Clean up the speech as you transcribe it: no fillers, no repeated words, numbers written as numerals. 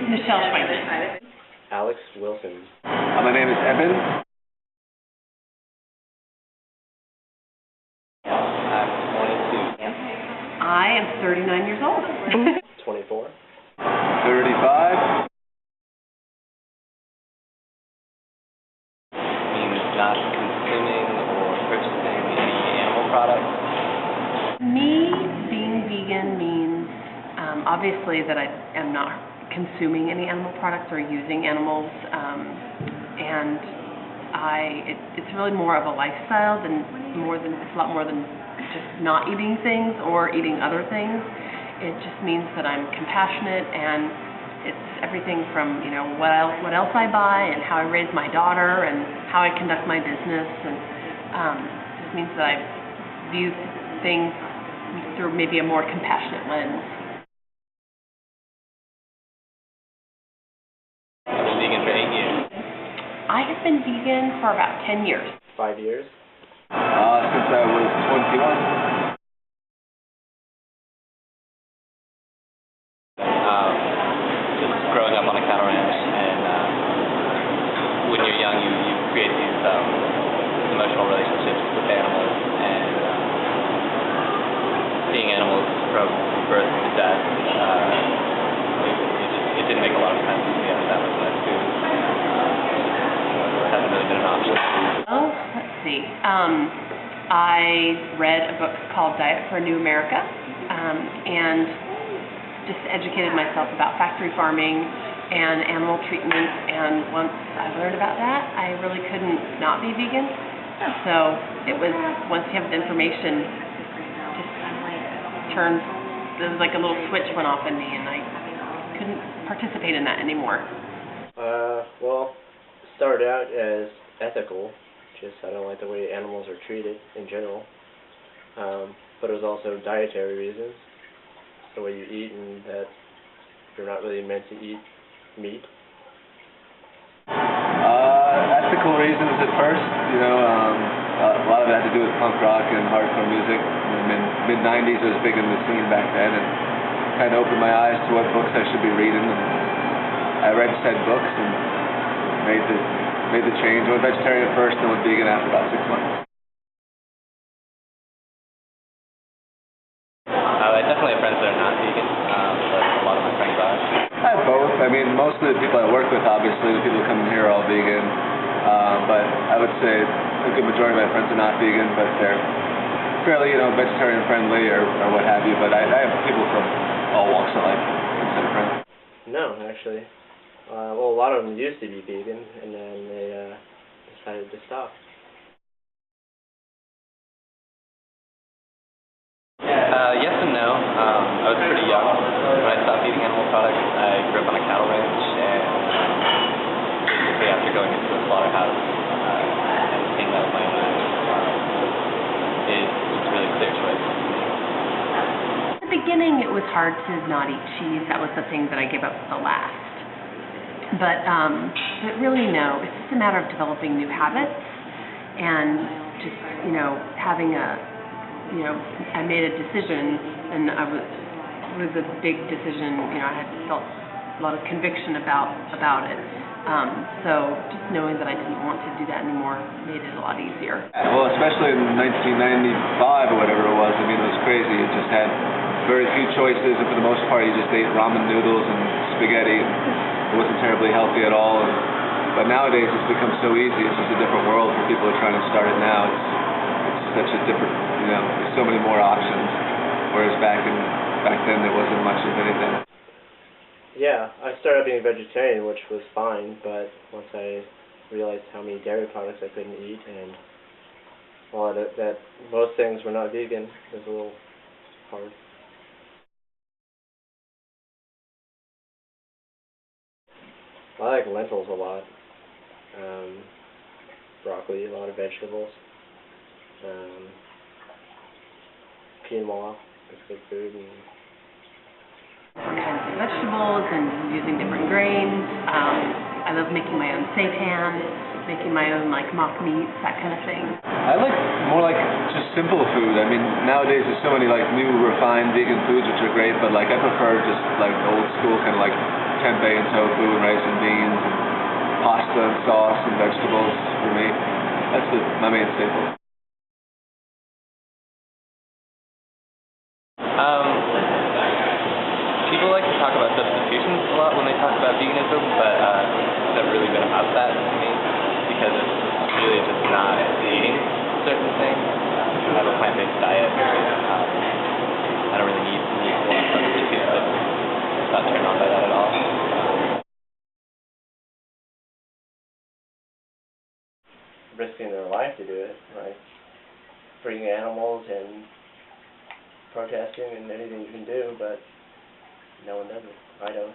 Michelle Schweizer. Alex Wilson. My name is Evan. I'm 22. I am 39 years old. 24. 35. Means not consuming or purchasing any animal products. Me being vegan means obviously that I am not consuming any animal products or using animals, and it's really more of a lifestyle it's a lot more than just not eating things or eating other things. It just means that I'm compassionate, and it's everything from what else I buy and how I raise my daughter and how I conduct my business, and it just means that I view things through maybe a more compassionate lens. I've been vegan for 8 years. I have been vegan for about 10 years. 5 years. Since I was 21. Just growing up on a cattle ranch, and when you're young, you create these emotional relationships with animals, and seeing animals from birth to death, it didn't make a lot of sense to me that was my food. It hasn't really been an option. Oh, let's see. I read a book called Diet for a New America, and just educated myself about factory farming and animal treatment, and once I learned about that, I really couldn't not be vegan. So it was, once you have the information, there was like a little switch went off in me, and I couldn't participate in that anymore. Well, it started out as ethical, just I don't like the way animals are treated in general, but it was also dietary reasons. It's the way you eat, and that you're not really meant to eat meat. Ethical reasons at first, a lot of it had to do with punk rock and hardcore music. In the mid-90s, I was big in the scene back then, and kind of opened my eyes to what books I should be reading. And I read said books and made the change. I went vegetarian first, and went vegan after about 6 months. I definitely have friends that are not vegan, but a lot of my friends are. I have both. I mean, most of the people I work with, obviously, the people who come in here are all vegan. But I would say a good majority of my friends are not vegan, but they're fairly, vegetarian friendly or what have you. But I have people from all walks of life consider friends. No, actually. Well, a lot of them used to be vegan, and then they decided to stop. Yes and no. I was pretty young when I stopped eating animal products. I grew up on a cattle ranch, and basically after going into a slaughterhouse and seeing that with my own eyes, it was a really clear choice. At the beginning, it was hard to not eat cheese. That was the thing that I gave up the last. But really, no. It's just a matter of developing new habits and just, having I made a decision, and it was a big decision. I had felt a lot of conviction about it. So just knowing that I didn't want to do that anymore made it a lot easier. Well, especially in 1995 or whatever it was. I mean, it was crazy. You just had very few choices, and for the most part, you just ate ramen noodles and spaghetti. It wasn't terribly healthy at all. But nowadays, it's become so easy. It's just a different world for people who are trying to start it now. It's such a different, there's so many more options. Whereas back then, there wasn't much of anything. Yeah, I started being vegetarian, which was fine, but once I realized how many dairy products I couldn't eat, and that most things were not vegan, it was a little hard. I like lentils a lot. Broccoli, a lot of vegetables. Quinoa is good food. Different kinds of vegetables and using different grains. I love making my own seitan, making my own mock meats, that kind of thing. I like more just simple food. I mean, nowadays there's so many new refined vegan foods which are great, but I prefer just old school kind of tempeh and tofu and rice and beans and pasta and sauce and vegetables for me. That's my main staple. People like to talk about substitutions a lot when they talk about veganism, but it's never really been about that to me, because it's really just not eating certain things. I have a plant-based diet. I don't really need a lot of substitutes. I'm not turned on by that at all. Risking their life to do it, like freeing animals and protesting and anything you can do, but no one does it. I don't.